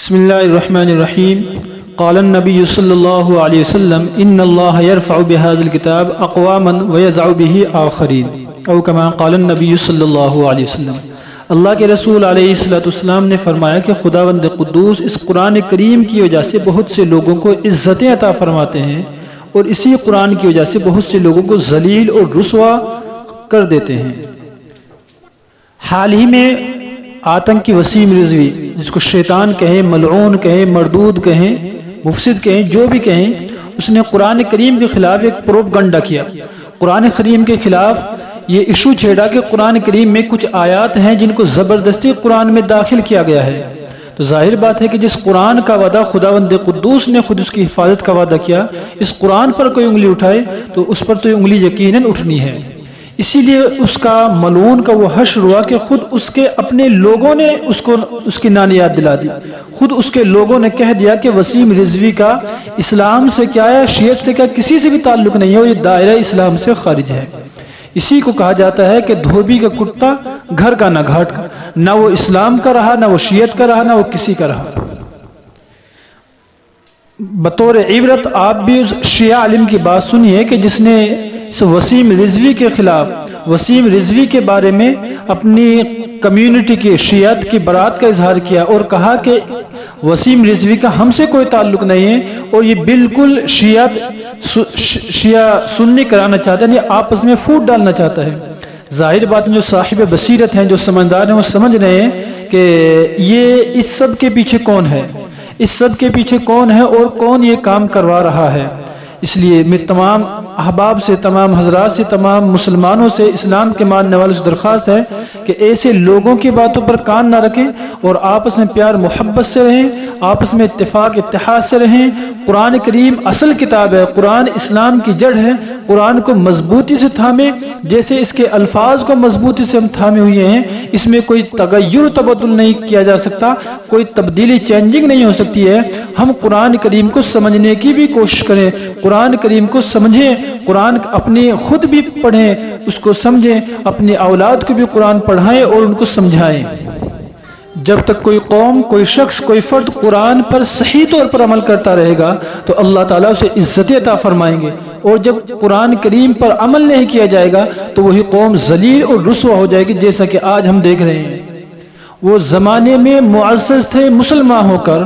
بسم اللہ الرحمن الرحیم قال النبی صلی اللہ علیہ وسلم ان اللہ يرفع بهذا الكتاب اقواما ويضع به آخرین او کما قال النبی صلی اللہ علیہ وسلم۔ اللہ کے رسول علیہ السلام نے فرمایا کہ خداوند قدوس اس قرآن کریم کی وجہ سے بہت سے لوگوں کو عزتیں عطا فرماتے ہیں اور اسی قرآن کی وجہ سے بہت سے لوگوں کو ذلیل اور رسوا کر دیتے ہیں۔ حال ہی میں آتنکی وسیم رضوی، جس کو شیطان کہیں، ملعون کہیں، مردود کہیں، مفسد کہیں، جو بھی کہیں، اس نے قرآن کریم کے خلاف ایک پروپگنڈا کیا۔ قرآن کریم کے خلاف یہ ایشو چھیڑا کہ قرآن کریم میں کچھ آیات ہیں جن کو زبردستی قرآن میں داخل کیا گیا ہے۔ تو ظاہر بات ہے کہ جس قرآن کا وعدہ خداوند قدوس نے خود اس کی حفاظت کا وعدہ کیا، اس قرآن پر کوئی انگلی اٹھائے تو اس پر تو یہ انگلی یقیناً اٹھنی ہے۔ اسی لیے اس کا ملعون کا وہ حشر ہوا کہ خود اس کے اپنے لوگوں نے اس کی نانی یاد دلا دی۔ خود اس کے لوگوں نے کہہ دیا کہ وسیم رضوی کا اسلام سے کیا ہے، شیعت سے کیا، کسی سے بھی تعلق نہیں ہے، وہ یہ دائرہ اسلام سے خارج ہے۔ اسی کو کہا جاتا ہے کہ دھوبی کا کتا گھر کا نہ گھاٹ کا، نہ وہ اسلام کا رہا، نہ وہ شیعت کا رہا، نہ وہ کسی کا رہا۔ بطور عبرت آپ بھی اس شیعہ عالم کی بات سنیے کہ جس نے اس وسیم رضوی کے خلاف، وسیم رضوی کے بارے میں اپنی کمیونٹی کی شیعت کی برات کا اظہار کیا اور کہا کہ وسیم رضوی کا ہم سے کوئی تعلق نہیں ہے اور یہ بالکل شیعہ سنی کرانا چاہتا ہے، یعنی آپس میں پھوٹ ڈالنا چاہتا ہے۔ ظاہر بات جو صاحب بصیرت ہیں، جو سمجھدار ہیں، وہ سمجھ رہے ہیں کہ یہ اس سب کے پیچھے کون ہے، اس سب کے پیچھے کون ہے اور کون یہ کام کروا رہا ہے۔ اس لیے میں تمام احباب سے، تمام حضرات سے، تمام مسلمانوں سے، اسلام کے ماننے والوں سے درخواست ہے کہ ایسے لوگوں کی باتوں پر کان نہ رکھیں اور آپس میں پیار محبت سے رہیں، آپس میں اتفاق اتحاد سے رہیں۔ قرآن کریم اصل کتاب ہے، قرآن اسلام کی جڑ ہے، قرآن کو مضبوطی سے تھامیں جیسے اس کے الفاظ کو مضبوطی سے ہم تھامے ہوئے ہیں۔ اس میں کوئی تغیر و تبدل نہیں کیا جا سکتا، کوئی تبدیلی چینجنگ نہیں ہو سکتی ہے۔ ہم قرآن کریم کو سمجھنے کی بھی کوشش کریں، قرآن کریم کو سمجھیں، قرآن اپنے خود بھی پڑھیں، اس کو سمجھیں، اپنی اولاد کو بھی قرآن پڑھائیں اور ان کو سمجھائیں۔ جب تک کوئی قوم، کوئی شخص، کوئی فرد قرآن پر صحیح طور پر عمل کرتا رہے گا تو اللہ تعالیٰ اسے عزت عطا فرمائیں گے، اور جب قرآن کریم پر عمل نہیں کیا جائے گا تو وہی قوم ذلیل اور رسوا ہو جائے گی، جیسا کہ آج ہم دیکھ رہے ہیں۔ وہ زمانے میں معزز تھے مسلمان ہو کر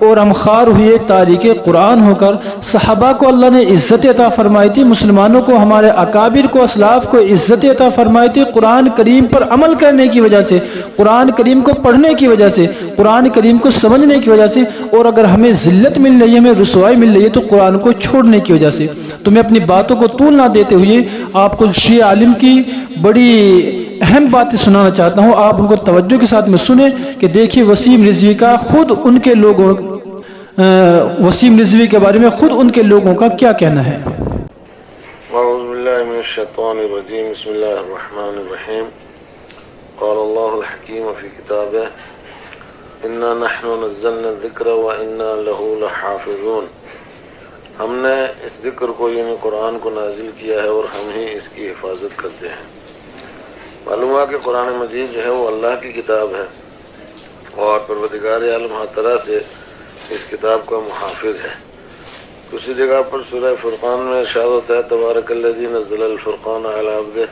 اور ہم خوار ہوئے تاریخ قرآن ہو کر۔ صحابہ کو اللہ نے عزت عطا فرمائی تھی، مسلمانوں کو، ہمارے اکابر کو، اسلاف کو عزت عطا فرمائی تھی قرآن کریم پر عمل کرنے کی وجہ سے، قرآن کریم کو پڑھنے کی وجہ سے، قرآن کریم کو سمجھنے کی وجہ سے۔ اور اگر ہمیں ذلت مل رہی ہے، ہمیں رسوائی مل رہی ہے تو قرآن کو چھوڑنے کی وجہ سے۔ تو میں اپنی باتوں کو طول نہ دیتے ہوئے آپ کو شیعہ عالم کی بڑی اہم باتیں سنانا چاہتا ہوں، آپ ان کو توجہ کے ساتھ میں سنیں کہ دیکھیے وسیم رضوی کا خود ان کے لوگوں، وسیم رضوی کے بارے میں خود ان کے لوگوں کا کیا کہنا ہے۔ اعوذ باللہ من الشیطان الرجیم، بسم اللہ الرحمن الرحیم۔ قال اللہ الحکیم فی کتابہ انا نحن نزلنا الذکر وانا له لحافظون۔ ہم نے اس ذکر کو یعنی قرآن کو نازل کیا ہے اور ہم ہی اس کی حفاظت کرتے ہیں۔ معلوم ہوا کہ قرآن مجید جو ہے وہ اللہ کی کتاب ہے اور پروردگار عالم ہر طرح سے اس کتاب کا محافظ ہے۔ دوسری جگہ پر سورہ فرقان میں ارشاد ہوتا ہے تبارک الذی نزل الفرقان علی عبدہ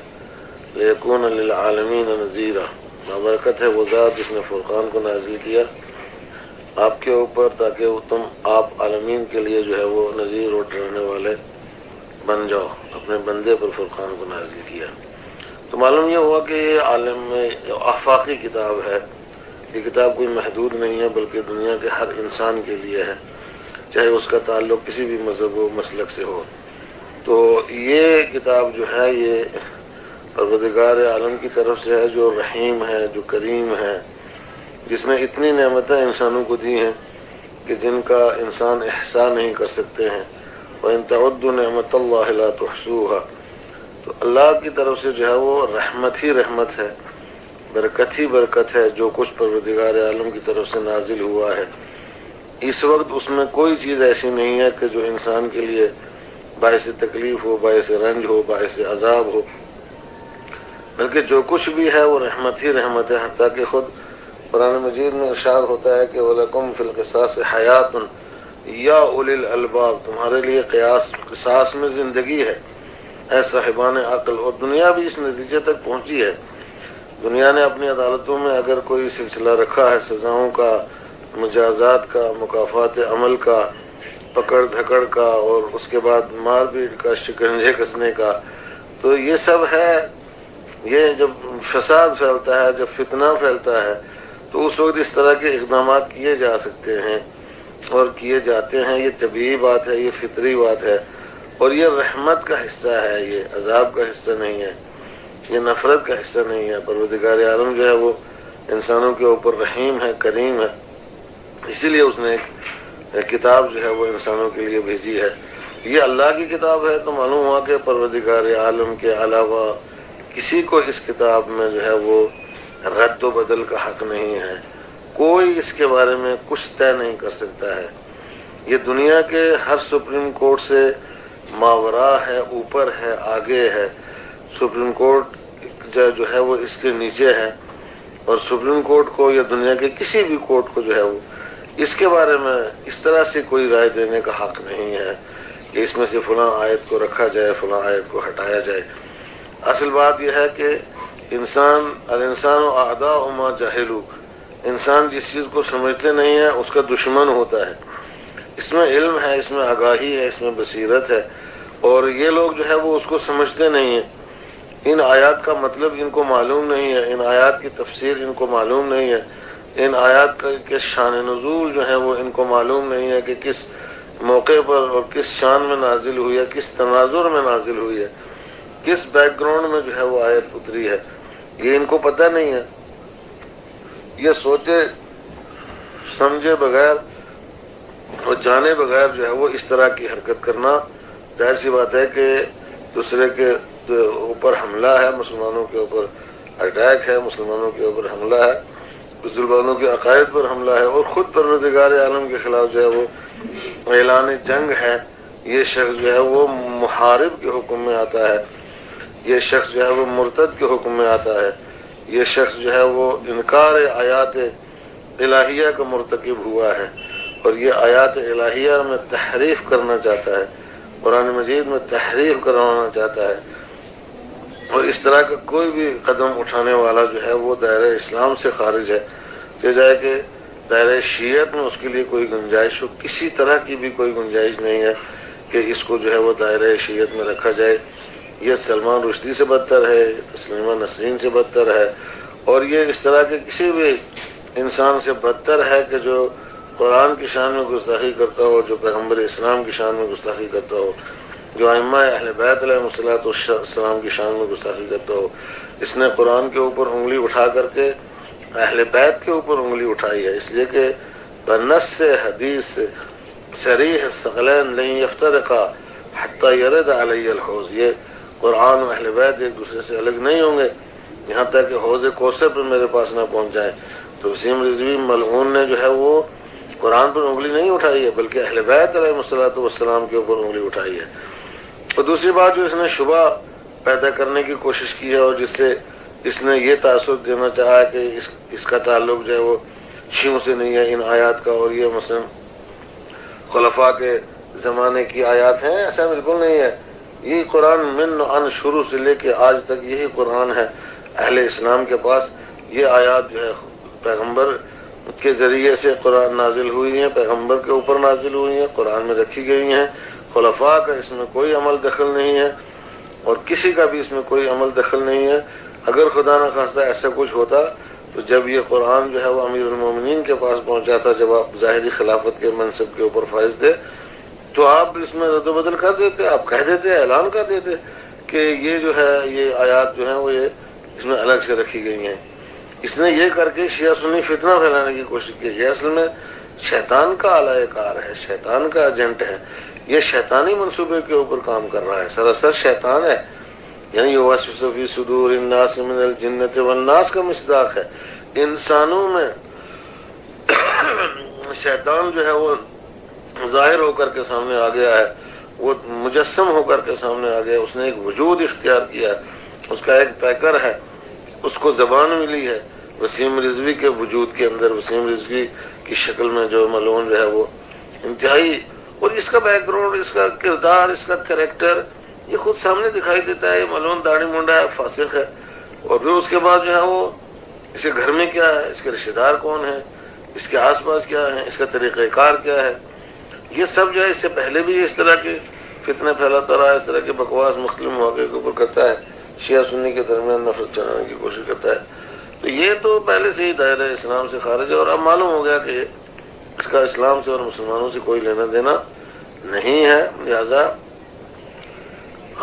لیکون للعالمین نذیرا۔ بابرکت ہے وہ ذات جس نے فرقان کو نازل کیا آپ کے اوپر تاکہ تم آپ عالمین کے لیے جو ہے وہ نذیر اور ڈرانے والے بن جاؤ۔ اپنے بندے پر فرقان کو نازل کیا تو معلوم یہ ہوا کہ یہ عالم میں آفاقی کتاب ہے۔ یہ کتاب کوئی محدود نہیں ہے بلکہ دنیا کے ہر انسان کے لیے ہے، چاہے اس کا تعلق کسی بھی مذہب و مسلک سے ہو۔ تو یہ کتاب جو ہے یہ پروردگار عالم کی طرف سے ہے، جو رحیم ہے، جو کریم ہے، جس نے اتنی نعمتیں انسانوں کو دی ہیں کہ جن کا انسان احصاء نہیں کر سکتے ہیں۔ وَإِن تَعُدُّوا نِعْمَتَ اللَّهِ لَا تُحْصُوهَا۔ تو اللہ کی طرف سے جو ہے وہ رحمت ہی رحمت ہے، برکت ہی برکت ہے، جو کچھ پروردگار عالم کی طرف سے نازل ہوا ہے۔ اس وقت اس میں کوئی چیز ایسی نہیں ہے کہ جو انسان کے لیے باعث تکلیف ہو، باعث رنج ہو، باعث عذاب ہو، بلکہ جو کچھ بھی ہے وہ رحمت ہی رحمت ہے۔ حتیٰ کہ خود قرآن مجید میں ارشاد ہوتا ہے کہ وَلَكُمْ فِي الْقِصَاصِ حَيَاتٌ یا اولی الالباب، تمہارے لیے قصاص میں زندگی ہے اے صاحبان عقل. اور دنیا بھی اس نتیجے تک پہنچی ہے. دنیا نے اپنی عدالتوں میں اگر کوئی سلسلہ رکھا ہے سزاؤں کا، مجازات کا، مکافات عمل کا، پکڑ دھکڑ کا، اور اس کے بعد مار پیٹ کا، شکنجے کسنے کا، تو یہ سب ہے. یہ جب فساد پھیلتا ہے، جب فتنہ پھیلتا ہے، تو اس وقت اس طرح کے اقدامات کیے جا سکتے ہیں اور کیے جاتے ہیں. یہ طبیعی بات ہے، یہ فطری بات ہے، اور یہ رحمت کا حصہ ہے، یہ عذاب کا حصہ نہیں ہے، یہ نفرت کا حصہ نہیں ہے. پروردگار عالم جو ہے وہ انسانوں کے اوپر رحیم ہے، کریم ہے، اسی لیے اس نے ایک کتاب جو ہے وہ انسانوں کے لیے بھیجی ہے. یہ اللہ کی کتاب ہے، تو معلوم ہوا کہ پروردگار عالم کے علاوہ کسی کو اس کتاب میں جو ہے وہ رد و بدل کا حق نہیں ہے. کوئی اس کے بارے میں کچھ طے نہیں کر سکتا ہے. یہ دنیا کے ہر سپریم کورٹ سے ماورا ہے، اوپر ہے، آگے ہے. سپریم کورٹ جو ہے وہ اس کے نیچے ہے، اور سپریم کورٹ کو یا دنیا کے کسی بھی کورٹ کو جو ہے وہ اس کے بارے میں اس طرح سے کوئی رائے دینے کا حق نہیں ہے کہ اس میں سے فلاں آیت کو رکھا جائے، فلاں آیت کو ہٹایا جائے. اصل بات یہ ہے کہ الانسان اعداء ما جہلوا، انسان جس چیز کو سمجھتے نہیں ہے اس کا دشمن ہوتا ہے. اس میں علم ہے، اس میں آگاہی ہے، اس میں بصیرت ہے، اور یہ لوگ جو ہے وہ اس کو سمجھتے نہیں ہیں. ان آیات کا مطلب ان کو معلوم نہیں ہے، ان آیات کی تفسیر ان کو معلوم نہیں ہے، ان آیات کے شان نزول جو ہے وہ ان کو معلوم نہیں ہے کہ کس موقع پر اور کس شان میں نازل ہوئی ہے، کس تناظر میں نازل ہوئی ہے، کس بیک گراؤنڈ میں جو ہے وہ آیت اتری ہے. یہ ان کو پتہ نہیں ہے. یہ سوچے سمجھے بغیر اور جانے بغیر جو ہے وہ اس طرح کی حرکت کرنا، ظاہر سی بات ہے کہ دوسرے کے اوپر حملہ ہے، مسلمانوں کے اوپر اٹیک ہے، مسلمانوں کے اوپر حملہ ہے، مسلمانوں کے عقائد پر حملہ ہے، اور خود پروردگار عالم کے خلاف جو ہے وہ اعلان جنگ ہے. یہ شخص جو ہے وہ محارب کے حکم میں آتا ہے، یہ شخص جو ہے وہ مرتد کے حکم میں آتا ہے، یہ شخص جو ہے وہ انکار آیات الہیہ کا مرتکب ہوا ہے، اور یہ آیات الہیہ میں تحریف کرنا چاہتا ہے، قرآن مجید میں تحریف کروانا چاہتا ہے. اور اس طرح کا کوئی بھی قدم اٹھانے والا جو ہے وہ دائرہ اسلام سے خارج ہے. جائے کہ دائرہ شیعت میں اس کے لیے کوئی گنجائش ہو، کسی طرح کی بھی کوئی گنجائش نہیں ہے کہ اس کو جو ہے وہ دائرہ شیعت میں رکھا جائے. یہ سلمان رشدی سے بدتر ہے، یہ تسلیمہ نسرین سے بدتر ہے، اور یہ اس طرح کے کسی بھی انسان سے بدتر ہے کہ جو قرآن کی شان میں گستاخی کرتا ہو، جو پیغمبر اسلام کی شان میں گستاخی کرتا ہو، جو ائمہ اہل بیت علیہ السلام کی شان میں گستاخی کرتا ہو. اس نے قرآن کے اوپر انگلی اٹھا کر کے اہل بیت کے اوپر انگلی اٹھائی ہے، اس لیے کہ بنص سے حدیث سے صریح ثقلین لن یفترقا حتی یرد علی الحوض، یہ قرآن و اہل بیت ایک دوسرے سے الگ نہیں ہوں گے یہاں تک کہ حوض کوثر پر میرے پاس نہ پہنچ جائیں. تو وسیم رضوی ملعون نے جو ہے وہ قرآن پر انگلی نہیں اٹھائی ہے، بلکہ اہل بیت علیہ السلام کے اوپر انگلی اٹھائی ہے. اور دوسری بات جو اس نے شبہ پیدا کرنے کی کوشش کی ہے، اور جس سے اس نے یہ تاثر دینا چاہا کہ اس کا تعلق جو ہے وہ شیعوں سے نہیں ہے ان آیات کا، اور یہ مثلا خلفاء کے زمانے کی آیات ہیں، ایسا بالکل نہیں ہے. یہ قرآن من ان شروع سے لے کے آج تک یہی قرآن ہے اہل اسلام کے پاس. یہ آیات جو ہے پیغمبر کے ذریعے سے قرآن نازل ہوئی ہیں، پیغمبر کے اوپر نازل ہوئی ہیں، قرآن میں رکھی گئی ہیں. خلفاء کا اس میں کوئی عمل دخل نہیں ہے، اور کسی کا بھی اس میں کوئی عمل دخل نہیں ہے. اگر خدا نہ خواستہ ایسا کچھ ہوتا تو جب یہ قرآن جو ہے وہ امیر المومنین کے پاس پہنچا تھا، جب آپ ظاہری خلافت کے منصب کے اوپر فائز تھے، تو آپ اس میں رد و بدل کر دیتے، آپ کہہ دیتے، اعلان کر دیتے کہ یہ جو ہے یہ آیات جو ہیں وہ یہ اس میں الگ سے رکھی گئی ہیں. اس نے یہ کر کے شیعہ سنی فتنہ پھیلانے کی کوشش کی. یہ اصل میں شیطان کا اعلی کار ہے، شیطان کا ایجنٹ ہے. یہ شیطانی منصوبے کے اوپر کام کر رہا ہے، سراسر شیطان ہے. یعنی وسوس فی صدور الناس من الجنۃ والناس کا مصداق ہے. انسانوں میں شیطان جو ہے وہ ظاہر ہو کر کے سامنے آ گیا ہے، وہ مجسم ہو کر کے سامنے آ گیا. اس نے ایک وجود اختیار کیا ہے، اس کا ایک پیکر ہے، اس کو زبان ملی ہے، وسیم رضوی کے وجود کے اندر وسیم رضوی کی شکل میں جو ملعون جو ہے وہ انتہائی، اور اس کا بیک گراؤنڈ، اس کا کردار، اس کا کریکٹر یہ خود سامنے دکھائی دیتا ہے. یہ ملعون داڑھی منڈا ہے، فاسق ہے. اور پھر اس کے بعد جو ہے وہ اس کے گھر میں کیا ہے، اس کے رشتہ دار کون ہیں، اس کے آس پاس کیا ہے، اس کا طریقہ کار کیا ہے، یہ سب جو ہے اس سے پہلے بھی اس طرح کے فتنے پھیلاتا رہا، اس طرح کے بکواس مختلف مواقع کے اوپر کرتا ہے، شیعہ سنی کے درمیان نفرت پھیلانے کی کوشش کرتا ہے. تو یہ تو پہلے سے ہی دائرہ اسلام سے خارج ہے، اور اب معلوم ہو گیا کہ اس کا اسلام سے اور مسلمانوں سے کوئی لینا دینا نہیں ہے. لہذا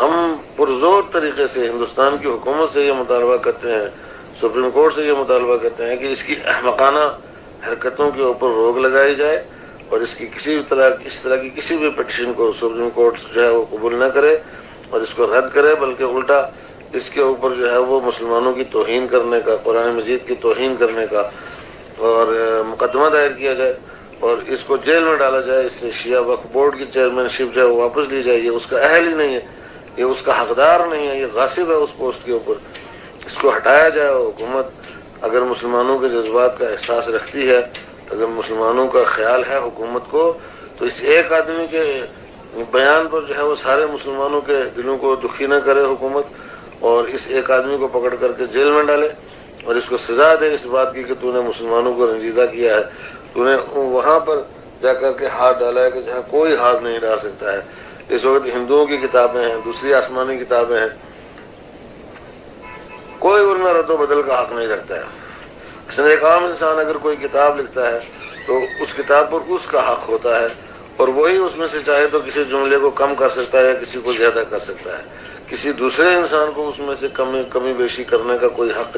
ہم پرزور طریقے سے ہندوستان کی حکومت سے یہ مطالبہ کرتے ہیں، سپریم کورٹ سے یہ مطالبہ کرتے ہیں کہ اس کی احمقانہ حرکتوں کے اوپر روک لگائی جائے، اور اس کی اس طرح کی کسی بھی پٹیشن کو سپریم کورٹ جو ہے وہ قبول نہ کرے اور اس کو رد کرے، بلکہ الٹا اس کے اوپر جو ہے وہ مسلمانوں کی توہین کرنے کا، قرآن مجید کی توہین کرنے کا اور مقدمہ دائر کیا جائے، اور اس کو جیل میں ڈالا جائے. اس سے شیعہ وقف بورڈ کی چیئرمین شپ جو ہے وہ واپس لی جائے. یہ اس کا اہل ہی نہیں ہے، یہ اس کا حقدار نہیں ہے، یہ غاصب ہے اس پوسٹ کے اوپر. اس کو ہٹایا جائے. اور حکومت اگر مسلمانوں کے جذبات کا احساس رکھتی ہے، اگر مسلمانوں کا خیال ہے حکومت کو، تو اس ایک آدمی کے بیان پر جو ہے وہ سارے مسلمانوں کے دلوں کو دکھی نہ کرے حکومت، اور اس ایک آدمی کو پکڑ کر کے جیل میں ڈالے اور اس کو سزا دے اس بات کی کہ تو نے مسلمانوں کو رنجیدہ کیا ہے، تو نے وہاں پر جا کر کے ہاتھ ڈالا ہے کہ جہاں کوئی ہاتھ نہیں ڈال سکتا ہے. اس وقت ہندوؤں کی کتابیں ہیں، دوسری آسمانی کتابیں ہیں، کوئی ان میں رد و بدل کا حق نہیں رکھتا ہے. اصل ایک عام انسان اگر کوئی کتاب لکھتا ہے تو اس کتاب پر اس کا حق ہوتا ہے، اور وہی اس میں سے چاہے تو کسی جملے کو کم کر سکتا ہے یا کسی کو زیادہ کر سکتا ہے. کسی دوسرے انسان کو اس میں سے کمی بیشی کرنے کا کوئی حق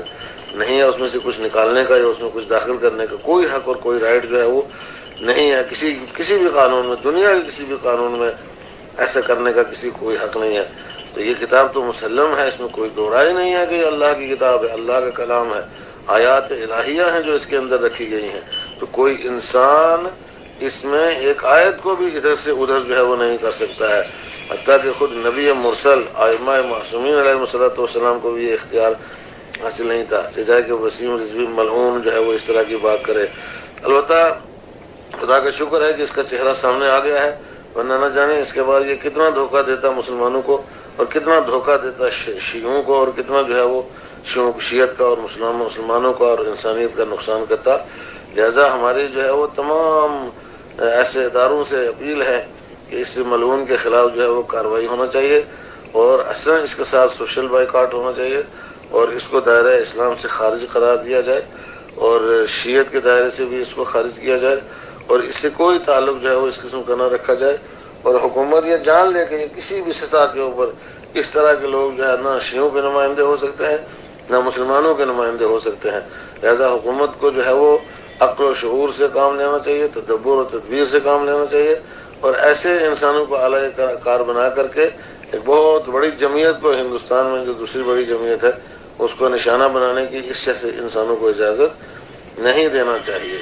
نہیں ہے، اس میں سے کچھ نکالنے کا یا اس میں کچھ داخل کرنے کا کوئی حق اور کوئی رائٹ جو ہے وہ نہیں ہے. کسی بھی قانون میں، دنیا کے کسی بھی قانون میں ایسا کرنے کا کسی کوئی حق نہیں ہے. تو یہ کتاب تو مسلم ہے، اس میں کوئی دو رائے نہیں ہے کہ یہ اللہ کی کتاب ہے، اللہ کا کلام ہے، آیات الہیہ ہیں جو اس کے اندر رکھی گئی ہیں. تو کوئی انسان اس میں ایک آیت کو بھی ادھر سے ادھر جو ہے وہ نہیں کر سکتا ہے. حتیٰ کہ خود نبی مرسل ائمہ معصومین علیہ الصلوۃ والسلام کو بھی یہ اختیار حاصل نہیں تھا، چاہے کہ وسیم رضوی ملعون جو ہے وہ اس طرح کی بات کرے. البتہ خدا کا شکر ہے کہ اس کا چہرہ سامنے آ گیا ہے، ورنہ نہ جانے اس کے بعد یہ کتنا دھوکہ دیتا مسلمانوں کو، اور کتنا دھوکہ دیتا شیعوں کو، اور کتنا جو ہے وہ شیعت کا اور مسلمانوں کا اور انسانیت کا نقصان کرتا. لہذا ہماری جو ہے وہ تمام ایسے اداروں سے اپیل ہے کہ اس ملعون کے خلاف جو ہے وہ کارروائی ہونا چاہیے، اور اصلا اس کے ساتھ سوشل بائیکاٹ ہونا چاہیے، اور اس کو دائرہ اسلام سے خارج قرار دیا جائے، اور شیعت کے دائرے سے بھی اس کو خارج کیا جائے، اور اس سے کوئی تعلق جو ہے وہ اس قسم کا نہ رکھا جائے. اور حکومت یہ جان لے کہ یہ کسی بھی سطح کے اوپر اس طرح کے لوگ جو ہے نہ شیعوں کے نمائندے ہو سکتے ہیں نہ مسلمانوں کے نمائندے ہو سکتے ہیں. لہذا حکومت کو جو ہے وہ عقل و شعور سے کام لینا چاہیے، تدبر و تدبیر سے کام لینا چاہیے، اور ایسے انسانوں کو اعلی کار بنا کر کے ایک بہت بڑی جمعیت کو ہندوستان میں جو دوسری بڑی جمعیت ہے اس کو نشانہ بنانے کی اس جیسے انسانوں کو اجازت نہیں دینا چاہیے.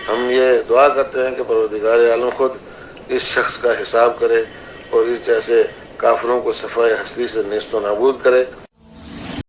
ہم یہ دعا کرتے ہیں کہ پروردگار عالم خود اس شخص کا حساب کرے اور اس جیسے کافروں کو صفائے ہستی سے نیست و نابود کرے.